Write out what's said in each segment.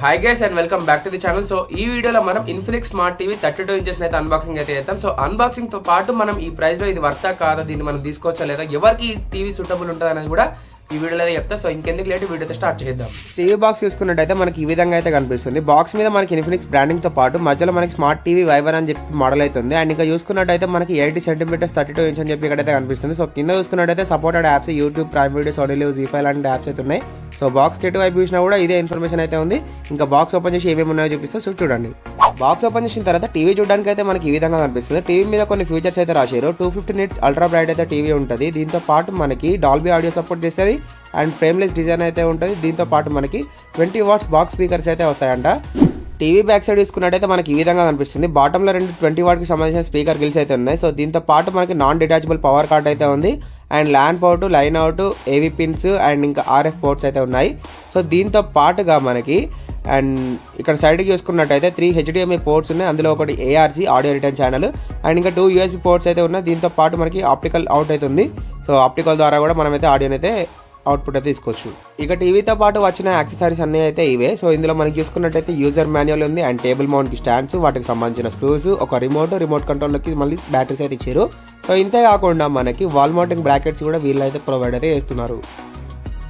Hi guys and welcome back to the channel. So ఈ వీడియోలో మనం ఇన్ఫినిక్స్ స్మార్ట్ టీవీ 32 ఇంచెస్ అయితే unboxing అయితే చేద్దాం. సో అన్బాక్సింగ్ తో పాటు మనం ఈ ప్రైస్ లో ఇది వర్తా కాదా, దీన్ని మనం తీసుకోవచ్చా లేదా, ఎవరికి టీవీ సూటబుల్ ఉంటుంది అనేది కూడా ఈ వీడియోలో అయితే చెప్తా. సో ఇంకెందుకు లేట్ వీడియోతో స్టార్ట్ చేద్దాం. టీవీ బాక్స్ చూసుకున్నట్టయితే మనకి ఈ విధంగా అయితే కనిపిస్తుంది. బాక్స్ మీద మనకి ఇన్ఫినిక్స్ బ్రాండింగ్ తో పాటు మధ్యలో మనకి స్మార్ట్ టీవీ వైవర్ అని చెప్పి మోడల్ అవుతుంది. అండ్ ఇంకా చూసుకున్నట్టయితే మనకి 80 సెంటీమీటర్స్ 32 ఇంచ్ అని చెప్పి ఇక్కడైతే కనిపిస్తుంది. సో కింద చూసుకున్నట్టయితే supported apps YouTube, Prime Video, Sony Liv, Zee five లాంటి యాప్స్ అయితే ఉన్నాయి. సో బాక్స్ కెట్ వైపు చూసినా కూడా ఇదే ఇన్ఫర్మేషన్ అయితే ఉంది. ఇంకా బాక్స్ ఓపెన్ చేసి ఏమేమి ఉన్నాయో చూపిస్తే సో చూడండి. బాక్స్ ఓపెన్ చేసిన తర్వాత టీవీ చూడడానికి అయితే మనకి ఈ విధంగా కనిపిస్తుంది. టీవీ మీద కొన్ని ఫీచర్స్ అయితే రాశారు. 250 నిట్స్ అల్ట్రా బ్రైట్ అయితే టీవీ ఉంటుంది. దీంతో పాటు మనకి డాల్బీ ఆడియో సపోర్ట్ చేస్తుంది అండ్ ఫ్రేమ్లెస్ డిజైన్ అయితే ఉంటుంది. దీంతో పాటు మనకి 20 వాట్స్ బాక్స్ స్పీకర్స్ అయితే వస్తాయంట. టీవీ బ్యాక్ సైడ్ తీసుకున్నట్టయితే మనకి ఈ విధంగా కనిపిస్తుంది. బాటంలో 20 వాట్కి సంబంధించిన స్పీకర్ గిల్స్ అయితే ఉన్నాయి. సో దీంతో పాటు మనకి నాన్ డిటాచబుల్ పవర్ కార్డ్ అయితే ఉంది and LAN port, line out, AV pins and ఇంకా ఆర్ఎఫ్ పోర్ట్స్ అయితే ఉన్నాయి. సో దీంతో పాటుగా మనకి అండ్ ఇక్కడ సైడ్కి చూసుకున్నట్టయితే 3 HDMI పోర్ట్స్ ఉన్నాయి. అందులో ఒకటి ARC audio return channel and ఇంకా 2 USB పోర్ట్స్ అయితే ఉన్నాయి. దీంతో పాటు మనకి ఆప్టికల్ అవుట్ అయితే ఉంది. సో ఆప్టికల్ ద్వారా కూడా మనమైతే ఆడియోని అయితే అవుట్పుట్ అయితే తీసుకోవచ్చు. ఇక టీవీతో పాటు వచ్చిన యాక్సెసరీస్ అన్నీ అయితే ఇవే. సో ఇందులో మనకి చూసుకున్నట్టయితే యూజర్ మాన్యువల్ ఉంది అండ్ టేబుల్ మౌంట్కి స్టాండ్స్, వాటికి సంబంధించిన స్క్రూస్, ఒక రిమోట్ కంట్రోల్కి మళ్ళీ బ్యాటరీస్ అయితే ఇచ్చారు. సో ఇంతే కాకుండా మనకి వాల్ మౌంటింగ్ బ్రాకెట్స్ కూడా వీళ్ళు అయితే ప్రొవైడ్ అయితే చేస్తున్నారు.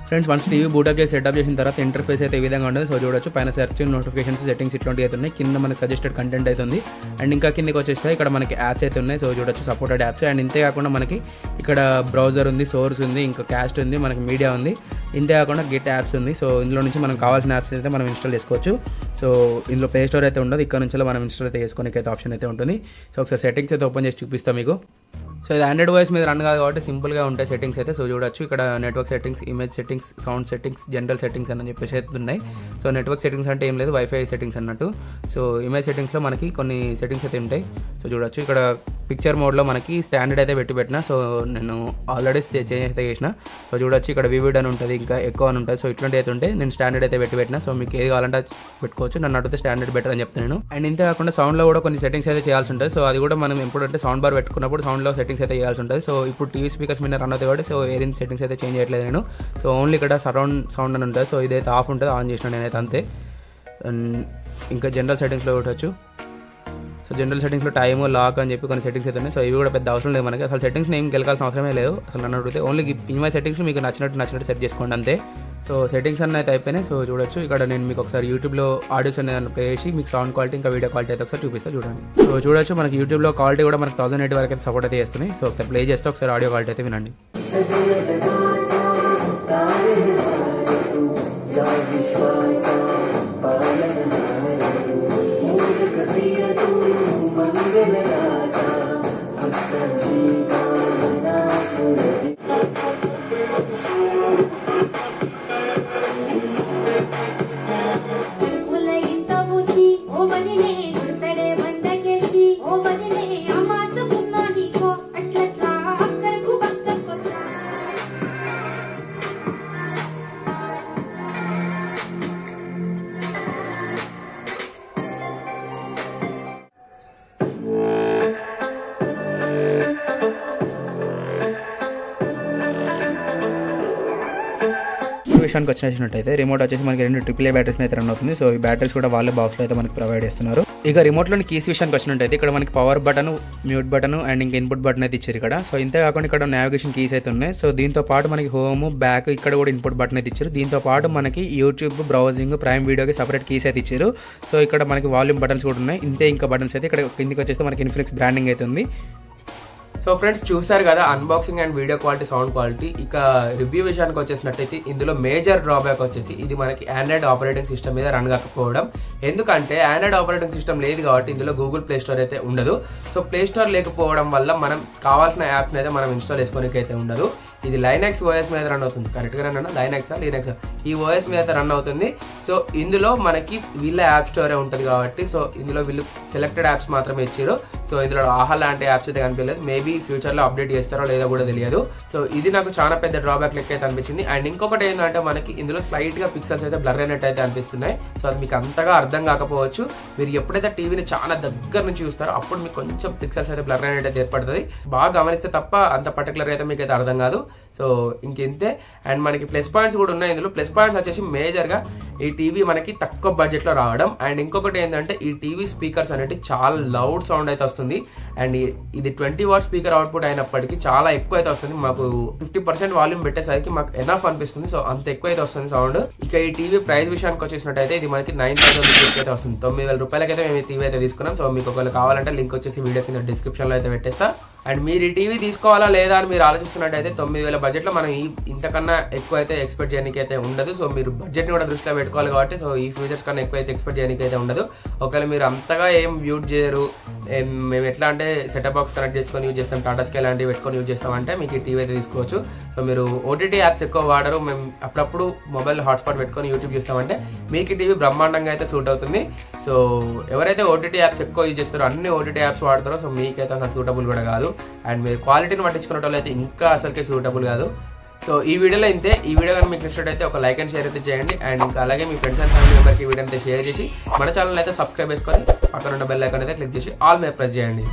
ఫ్రెండ్స్ వన్స్ టీవీ బూటప్ చేసి సెటప్ చేసిన తర్వాత ఇంటర్ఫేస్ అయితే ఈ విధంగా ఉంటుంది. సో చూడొచ్చు పైన సెర్చ్, నోటిఫికేషన్స్, సెట్టింగ్స్ ఇట్లాంటివి అయితే ఉన్నాయి. కింద మనకి సజెస్టెడ్ కంటెంట్ అయితే ఉంది అండ్ ఇంకా కిందకి వచ్చేస్తే ఇక్కడ మనకి యాప్స్ అయితే ఉన్నాయి. సో చూడొచ్చు సపోర్టెడ్ యాప్స్ అండ్ ఇంతే కాకుండా మనకి ఇక్కడ బ్రౌజర్ ఉంది, సోర్స్ ఉంది, ఇంకా క్యాస్ట్ ఉంది, మనకి మీడియా ఉంది. ఇంతే కాకుండా గెట్ యాప్స్ ఉంది. సో ఇందులో నుంచి మనకు కావాల్సిన యాప్స్ అయితే మనం ఇన్స్టాల్ చేసుకోవచ్చు. సో ఇందులో ప్లే స్టోర్ అయితే ఉండదు, ఇక్కడ నుంచి మనం ఇన్స్టాల్ అయితే చేసుకోనికి అయితే ఆప్షన్ అయితే ఉంటుంది. సో ఒకసారి సెట్టింగ్స్ అయితే ఓపెన్ చేసి చూపిస్తాం మీకు. సో ఇది ఆండ్రాయిడ్ వాయిస్ మీద రన్ కాదు కాబట్టి సింపుల్గా ఉంటాయి సెట్టింగ్స్ అయితే. సో చూడొచ్చు ఇక్కడ network settings, image settings, sound settings, general settings అని చెప్పేసి అయితే ఉన్నాయి. సో నెట్వర్క్ సెట్టింగ్స్ అంటే ఏం లేదు, వైఫై సెట్టింగ్స్ అన్నట్టు. సో ఇమేజ్ సెట్టింగ్స్లో మనకి కొన్ని సెట్టింగ్స్ అయితే ఉంటాయి. సో చూడొచ్చు ఇక్కడ పిక్చర్ మోడ్లో మనకి స్టాండర్డ్ అయితే పెట్టిన. సో నేను ఆల్రెడీ చేంజ్ అయితే చేసిన. సో చూడొచ్చు ఇక్కడ వివిడ్ అని ఉంటుంది, ఇంకా ఎక్కువ అని ఉంటుంది. సో ఇట్లాంటి అయితే ఉంటే నేను స్టాండర్డ్ అయితే పెట్టిన. సో మీకు ఏది కావాలంటే పెట్టుకోవచ్చు. నన్ను అడిగితే స్టాండర్డ్ బెటర్ అని చెప్తాను. అండ్ ఇంతే కాకుండా సౌండ్లో కూడా కొన్ని సెట్టింగ్స్ అయితే చేయాల్సి ఉంటుంది. సో అది కూడా మనం ఎప్పుడంటే సౌండ్ బార్ పెట్టుకున్నప్పుడు సౌండ్లో సెట్టింగ్స్ అయితే చేయాల్సి ఉంటుంది. సో ఇప్పుడు టీవీ స్పీకర్స్ మీద రన్ అవుతాయి కాబట్టి సో ఏదైనా సెట్టింగ్స్ అయితే చేంజ్ చేయట్లేదు నేను. సో ఓన్లీ ఇక్కడ సరౌండ్ సౌండ్ అని ఉంటుంది. సో ఇదైతే ఆఫ్ ఉంటుంది, ఆన్ చేసిన నేనైతే అంతే. అండ్ ఇంకా జనరల్ సెట్టింగ్స్లో పెట్టవచ్చు. సో జనరల్ సెట్టింగ్స్లో టైమ్, లాక్ అని చెప్పి కొన్ని సెట్టింగ్స్ అయితే ఉన్నాయి. సో ఇవి కూడా పెద్ద అవసరం లేదు మనకి. అసలు సెట్టింగ్స్ ఏం గెలకాల్సిన అవసరమే లేదు అసలు నన్ను అడిగితే. ఓన్లీ ఇన్వై సెట్టింగ్స్ మీకు నచ్చినట్టు సెట్ చేసుకోండి అంతే. సో సెట్టింగ్స్ అన్నీ అయితే అయిపోయినాయి. సో చూడొచ్చు ఇక్కడ నేను మీకు ఒకసారి యూట్యూబ్లో ఆడియోస్ అనేది ప్లే చేసి మీకు సౌండ్ క్వాలిటీ ఇంకా వీడియో క్వాలిటీ అయితే ఒకసారి చూపిస్తా చూడండి. సో చూడొచ్చు మనకి యూట్యూబ్లో క్వాలిటీ కూడా మనకి 1080 వరకు అయితే సపోర్ట్ అయితే చేస్తున్నాయి. సో ఒకసారి ప్లే చేస్తే ఒకసారి ఆడియో క్వాలిటీ అయితే వినండి. విషయానికి వచ్చినట్టయితే రిమోట్ వచ్చేసి మనకి 2 AAA బ్యాటరీస్ అయితే రన్ అవుతుంది. సో ఈ బ్యాటరీస్ కూడా వాళ్ళే బాక్స్లో అయితే మనకి ప్రొవైడ్ చేస్తున్నారు. ఇక రిమోట్లోని కీస్ విషయానికి వచ్చినట్టయితే ఇక్కడ మనకి power button, mute button and ఇంకా ఇన్పుట్ బటన్ అయితే ఇచ్చారు ఇక్కడ. సో ఇంతే కాకుండా ఇక్కడ నావిగేషన్ కీస్ అయితే ఉన్నాయి. సో దీంతో పాటు మనకి హోమ్, బ్యాక్, ఇక్కడ కూడా ఇన్పుట్ బటన్ అయితే ఇచ్చారు. దీంతో పాటు మనకి యూట్యూబ్, బ్రౌజింగ్, ప్రైమ్ వీడియోకి సపరేట్ కీస్ అయితే ఇచ్చారు. సో ఇక్కడ మనకి వాల్యూమ్ బటన్స్ కూడా ఉన్నాయి. ఇంతే ఇంకా బటన్స్ అయితే ఇక్కడ కిందికి వచ్చేస్తే మనకి ఇన్ఫినిక్స్ బ్రాండింగ్ అయితే ఉంది. సో ఫ్రెండ్స్ చూసారు కదా unboxing and video quality, sound quality. ఇక రివ్యూ విషయానికి వచ్చేసినట్టయితే ఇందులో మేజర్ డ్రాబ్యాక్ వచ్చేసి ఇది మనకి ఆండ్రాయిడ్ ఆపరేటింగ్ సిస్టమ్ మీద రన్ కాకపోవడం. ఎందుకంటే ఆండ్రాయిడ్ ఆపరేటింగ్ సిస్టమ్ లేదు కాబట్టి ఇందులో గూగుల్ ప్లే స్టోర్ అయితే ఉండదు. సో ప్లే స్టోర్ లేకపోవడం వల్ల మనం కావాల్సిన యాప్ని అయితే మనం ఇన్స్టాల్ చేసుకోవడానికి అయితే ఉండదు. ఇది లైనక్స్ ఓఎస్ మీద రన్ అవుతుంది. కరెక్ట్గా రన్ లైనక్సా లీనక్సా ఈ ఓఎస్ మీద అయితే రన్ అవుతుంది. సో ఇందులో మనకి వీళ్ళ యాప్ స్టోరే ఉంటుంది కాబట్టి సో ఇందులో వీళ్ళు సెలెక్టెడ్ యాప్స్ మాత్రమే ఇచ్చారు. సో ఇందులో ఆహా లాంటి యాప్స్ అయితే కనిపించలేదు. మేబీ ఫ్యూచర్లో అప్డేట్ చేస్తారో లేదో కూడా తెలియదు. సో ఇది నాకు చాలా పెద్ద డ్రాబ్యాక్ లెక్క అయితే అనిపించింది. అండ్ ఇంకొకటి ఏంటంటే మనకి ఇందులో స్లైట్గా పిక్సెల్స్ అయితే బ్లర్ అయినట్టు అయితే అనిపిస్తున్నాయి. సో అది మీకు అంతగా అర్థం కాకపోవచ్చు. మీరు ఎప్పుడైతే టీవీని చాలా దగ్గర నుంచి చూస్తారో అప్పుడు మీకు కొంచెం పిక్సెల్స్ అయితే బ్లర్ అయినట్టు అయితే ఏర్పడుతుంది. బాగా గమనిస్తే తప్ప అంత పర్టికులర్ అయితే మీకు అయితే అర్థం కాదు. సో ఇంకెంతే. అండ్ మనకి ప్లస్ పాయింట్స్ కూడా ఉన్నాయి ఇందులో. ప్లస్ పాయింట్స్ వచ్చేసి మేజర్గా ఈ టీవీ మనకి తక్కువ బడ్జెట్లో రావడం. అండ్ ఇంకొకటి ఏంటంటే ఈ టీవీ స్పీకర్స్ అనేవి చాలా లౌడ్ సౌండ్ అయితే వస్తుంది. అండ్ ఇది 20 వాట్ స్పీకర్ అవుట్పుట్ అయినప్పటికీ చాలా ఎక్కువ అయితే వస్తుంది. మాకు 50% వాల్యూమ్ పెట్టేసరికి మాకు ఎనఫ్ అనిపిస్తుంది. సో అంత ఎక్కువ అయితే వస్తుంది సౌండ్. ఇక ఈ టీవీ ప్రైస్ విషయానికి వచ్చేసినట్టయితే ఇది మనకి 9,000 రూపీస్ అయితే వస్తుంది. 9,000 రూపాయలకైతే మేము ఈ టీవీ అయితే తీసుకున్నాం. సో మీకు ఒకవేళ కావాలంటే లింక్ వచ్చేసి వీడియో కింద డిస్క్రిప్షన్లో అయితే పెట్టేస్తా. అండ్ మీరు ఈ టీవీ తీసుకోవాలా లేదా అని మీరు ఆలోచిస్తున్నట్టయితే 9,000 బడ్జెట్లో మనం ఇంతకన్నా ఎక్కువ అయితే ఎక్స్పెక్ట్ చేయడానికి అయితే ఉండదు. సో మీరు బడ్జెట్ని కూడా దృష్టిలో పెట్టుకోవాలి కాబట్టి సో ఈ ఫ్యూచర్స్ కన్నా ఎక్కువ అయితే ఎక్స్పెక్ట్ చేయడానికి అయితే ఉండదు. ఒకవేళ మీరు అంతగా ఏం యూజ్ చేయరు, మేము ఎట్లా అంటే సెటప్ బాక్స్ కనెక్ట్ చేసుకొని యూజ్ చేస్తాం, టాటా స్కై లాంటివి పెట్టుకొని యూజ్ చేస్తామంటే మీకు ఈ టీవీ అయితే తీసుకోవచ్చు. సో మీరు ఓటీటీ యాప్స్ ఎక్కువ వాడరు, మేము అప్పుడప్పుడు మొబైల్ హాట్స్పాట్ పెట్టుకొని యూట్యూబ్ చూస్తామంటే మీకు ఈ టీవీ బ్రహ్మాండంగా అయితే సూట్ అవుతుంది. సో ఎవరైతే ఓటీటీ యాప్స్ ఎక్కువ యూజ్ చేస్తారో, అన్ని ఓటీటీ యాప్స్ వాడతారో సో మీకైతే అసలు సూటబుల్ కూడా కాదు. అండ్ మీరు క్వాలిటీని పట్టించుకునే వాళ్ళు అయితే ఇంకా అసలుకే సూటబుల్ కాదు. సో ఈ వీడియోలో ఇంతే. ఈ వీడియో కానీ మీకు ఇష్టమైతే ఒక లైక్ అండ్ షేర్ అయితే చేయండి. అండ్ ఇంకా అలాగే మీ ఫ్రెండ్స్ అండ్ ఫ్యామిలీ మెంబర్కి ఈ వీడియో అయితే షేర్ చేసి మన ఛానల్ అయితే సబ్స్క్రైబ్ చేసుకొని పక్కన ఉన్న బెల్ ఐకాన్ అయితే క్లిక్ చేసి ఆల్ మీద ప్రెస్ చేయండి.